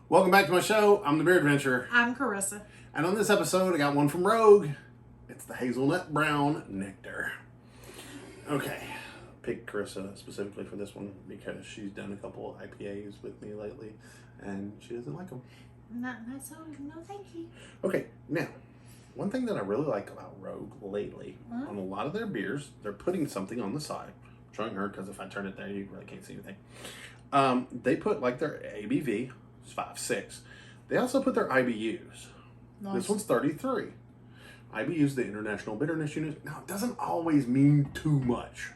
Welcome back to my show. I'm the Beer Adventurer. I'm Carissa. And on this episode, I got one from Rogue. It's the Hazelnut Brown Nectar. Okay. Picked Carissa specifically for this one because she's done a couple of IPAs with me lately and she doesn't like them. Not so, no thank you. Okay, now, one thing that I really like about Rogue lately, on a lot of their beers, they're putting something on the side. I'm showing her because if I turn it there, you really can't see anything. They put like their ABV, it's 5.6. They also put their IBUs. Nice. This one's 33. IBUs, the International Bitterness Unit. Now, it doesn't always mean too much.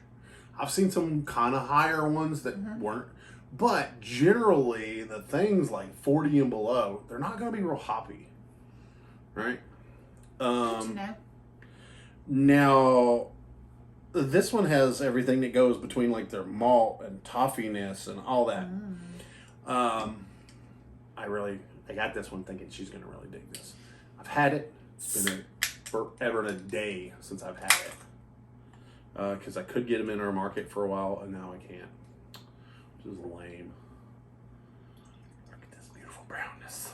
I've seen some kind of higher ones that weren't. But generally, the things like 40 and below, they're not going to be real hoppy. Right? Good to know. Now, this one has everything that goes between like their malt and toffiness and all that. I got this one thinking she's going to really dig this. I've had it. It's been forever and a day since I've had it. Because I could get them in our market for a while, and now I can't. Which is lame. Look at this beautiful brownness.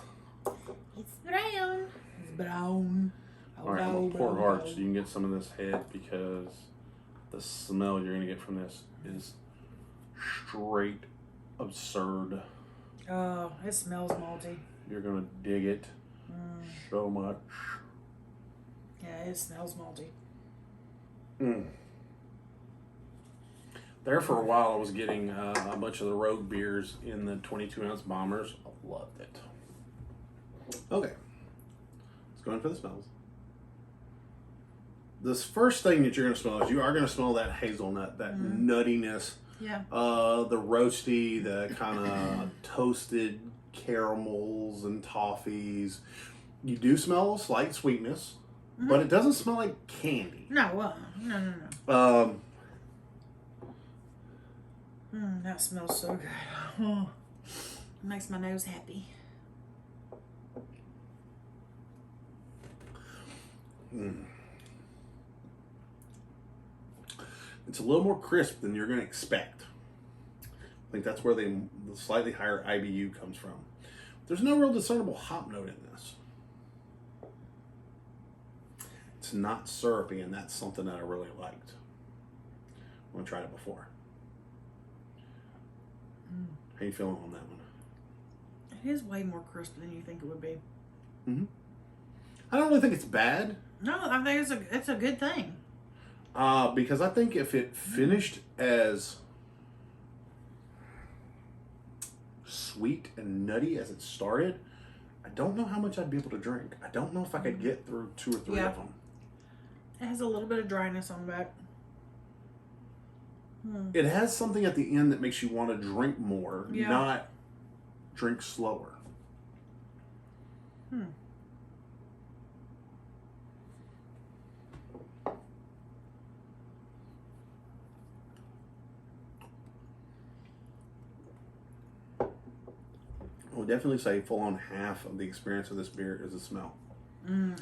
It's brown. It's brown. All right, I'm going to pour hard so you can get some of this head because the smell you're going to get from this is straight absurd. Oh, it smells malty. You're going to dig it so much. Yeah, it smells malty. There for a while I was getting a bunch of the Rogue beers in the 22-ounce bombers. I loved it. Okay. Let's go in for the smells. This first thing that you're going to smell is you are going to smell that hazelnut, that nuttiness. Yeah. The roasty, the kind of toasted caramels and toffees. You do smell a slight sweetness, but it doesn't smell like candy. No, no. That smells so good. Oh, makes my nose happy. It's a little more crisp than you're going to expect. I think that's where the slightly higher IBU comes from. There's no real discernible hop note in this. It's not syrupy, and that's something that I really liked when I tried it before. How you feeling on that one? It is way more crisp than you think it would be. I don't really think it's bad. No, I think it's a good thing. Because I think if it finished as sweet and nutty as it started, I don't know how much I'd be able to drink. I don't know if I could get through 2 or 3 of them. It has a little bit of dryness on the back. It has something at the end that makes you want to drink more, not drink slower. I would definitely say full on half of the experience of this beer is the smell.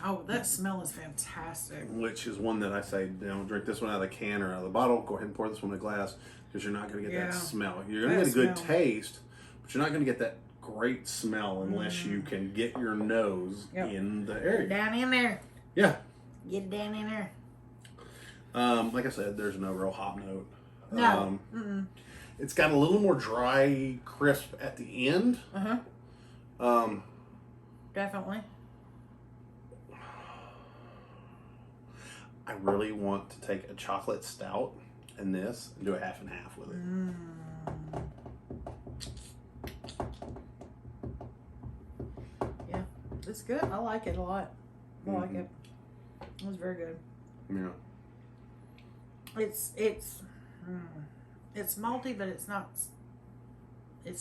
Oh, that smell is fantastic. Which is one that I say, drink this one out of the can or out of the bottle. Go ahead and pour this one in a glass because you're not going to get that smell. You're going to get a good taste, but you're not going to get that great smell unless you can get your nose in the area. Down in there. Yeah. Get down in there. Like I said, there's no real hop note. No. It's got a little more dry crisp at the end. Definitely. I really want to take a chocolate stout and this and do a half and half with it. Yeah, it's good. I like it a lot. I like it. It was very good. Yeah. It's malty, but it's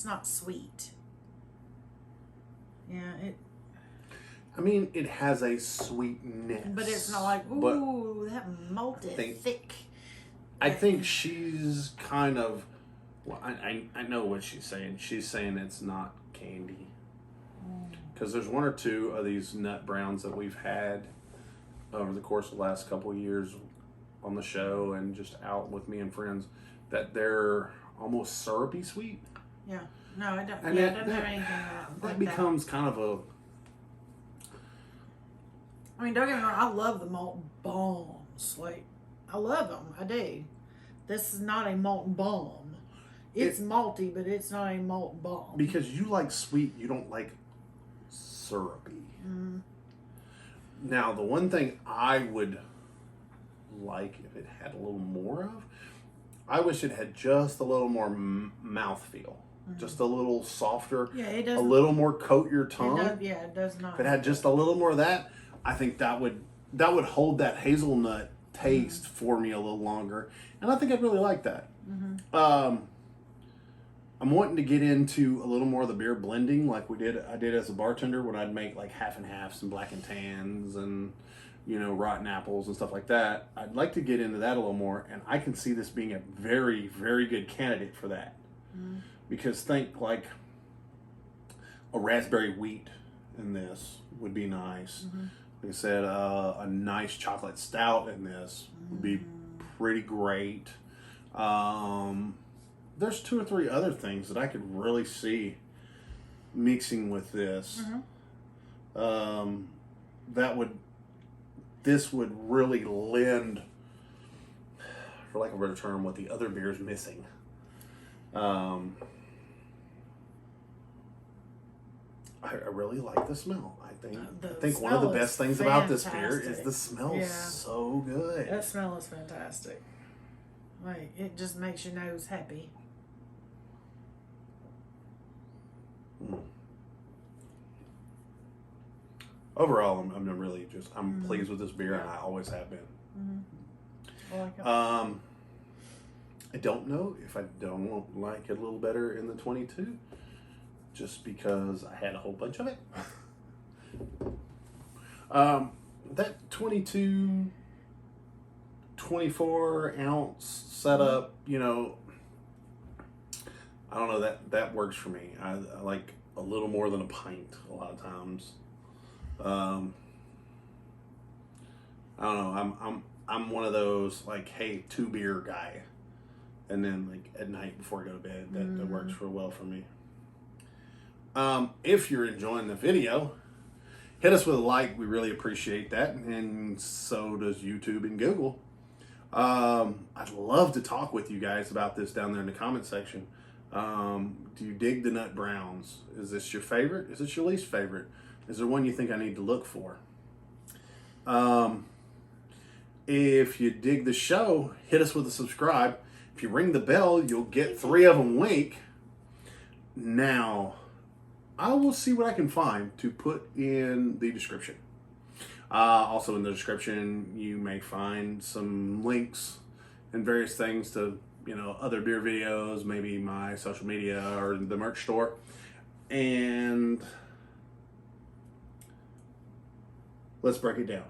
not sweet. Yeah, it has a sweetness. But it's not like, ooh, that malted thick. I think she's kind of, well, I know what she's saying. She's saying it's not candy. Because there's 1 or 2 of these nut browns that we've had over the course of the last couple of years on the show and just out with me and friends that they're almost syrupy sweet. Yeah. No, it don't. And Yeah, that- it doesn't have anything like That becomes kind of a. I mean, don't get me wrong. I love the malt bombs. Like, I love them. I do. This is not a malt bomb. It's malty, but it's not a malt bomb. Because you like sweet, you don't like syrupy. Mm. Now, the one thing I would like if it had a little more of, I wish it had just a little more mouthfeel. Just a little softer. Yeah, it does. A little more coat your tongue. It does not. If it had just a little more of that, I think that would hold that hazelnut taste for me a little longer, and I think I'd really like that. I'm wanting to get into a little more of the beer blending, like I did as a bartender when I'd make like half and halves and black and tans and rotten apples and stuff like that. I'd like to get into that a little more, and I can see this being a very, very good candidate for that. Because think like a raspberry wheat in this would be nice. Like I said, a nice chocolate stout in this would be pretty great. There's 2 or 3 other things that I could really see mixing with this. This would really lend, for lack of a better term, what the other beer is missing. I really like the smell. I think one of the best things about this beer is the smell is so good. That smell is fantastic. Like, it just makes your nose happy. Overall, I'm really I'm pleased with this beer, and I always have been. I like it. I don't know if I don't like it a little better in the 22, just because I had a whole bunch of it. That 22, 24 ounce setup, I don't know, that works for me. I like a little more than a pint a lot of times. I don't know. I'm one of those like, hey, 2 beer guy, and then like at night before I go to bed, that works real well for me. If you're enjoying the video, hit us with a like. We really appreciate that, and so does YouTube and Google. I'd love to talk with you guys about this down there in the comment section. Do you dig the nut browns? Is this your favorite? Is this your least favorite? Is there one you think I need to look for? If you dig the show, hit us with a subscribe. If you ring the bell, you'll get 3 of them a week. Now, I will see what I can find to put in the description. Also in the description, you may find some links and various things to, other beer videos, maybe my social media or the merch store. And let's break it down.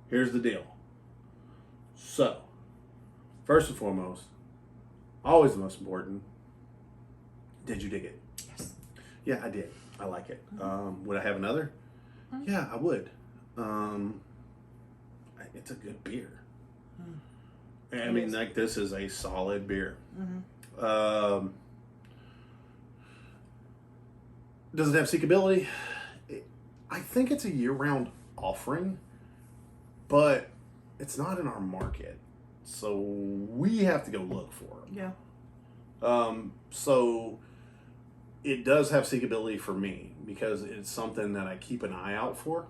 Here's the deal. So, first and foremost, always the most important, did you dig it? Yes. Yeah, I did. I like it. Would I have another? Yeah, I would. It's a good beer. I mean, like, this is a solid beer. Does it have seekability? I think it's a year-round offering, but it's not in our market, so we have to go look for them. Yeah. So it does have seekability for me because it's something that I keep an eye out for.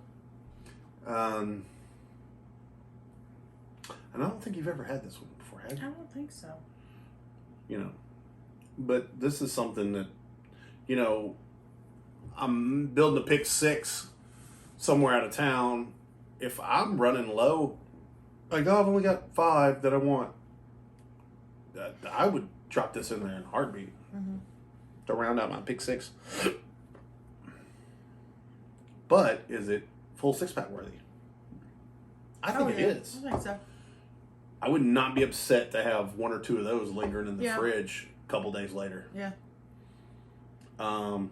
And I don't think you've ever had this one before, have you? I don't think so. But this is something that, I'm building a pick 6 somewhere out of town. If I'm running low, like, I've only got 5 that I want, I would drop this in there in a heartbeat to round out my pick 6. But is it full 6-pack worthy? I think it is. I think so. I would not be upset to have 1 or 2 of those lingering in the fridge a couple days later. Yeah. I'd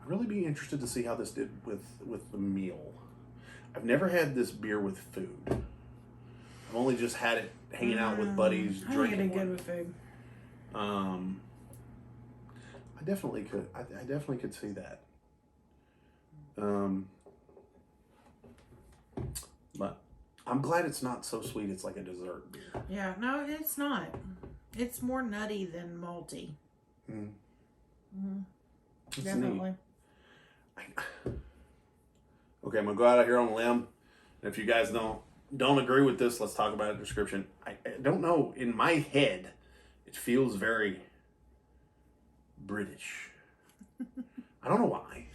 really be interested to see how this did with the meal. I've never had this beer with food. I've only just had it hanging out with buddies, I think drinking it did one. good with food. I definitely could. I definitely could see that. But I'm glad it's not so sweet. It's like a dessert beer. Yeah, no, it's not. It's more nutty than malty. Definitely. Okay, I'm gonna go out here on a limb. And if you guys don't agree with this, let's talk about a description. I don't know. In my head, it feels very British. I don't know why.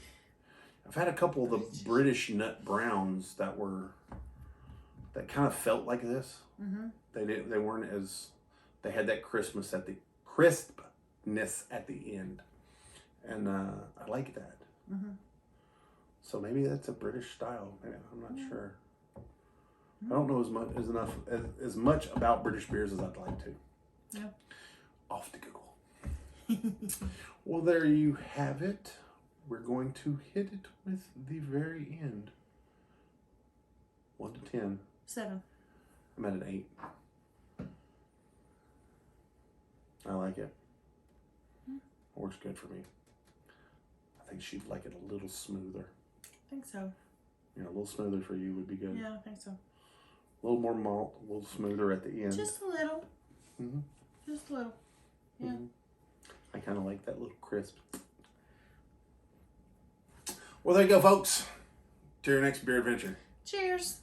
I've had a couple of the British nut browns that kind of felt like this. They weren't as, they had that crispness at the end, and I like that. So maybe that's a British style. Maybe, I'm not sure. I don't know as much about British beers as I'd like to. Yeah. Off to Google. Well, there you have it. We're going to hit it with the very end. 1 to 10. 7. I'm at an 8. I like it. Works good for me. I think she'd like it a little smoother. I think so. Yeah, a little smoother for you would be good. Yeah, I think so. A little more malt, a little smoother at the end. Just a little. Just a little. Yeah. I kind of like that little crisp. Well, there you go, folks. To your next beer adventure. Cheers.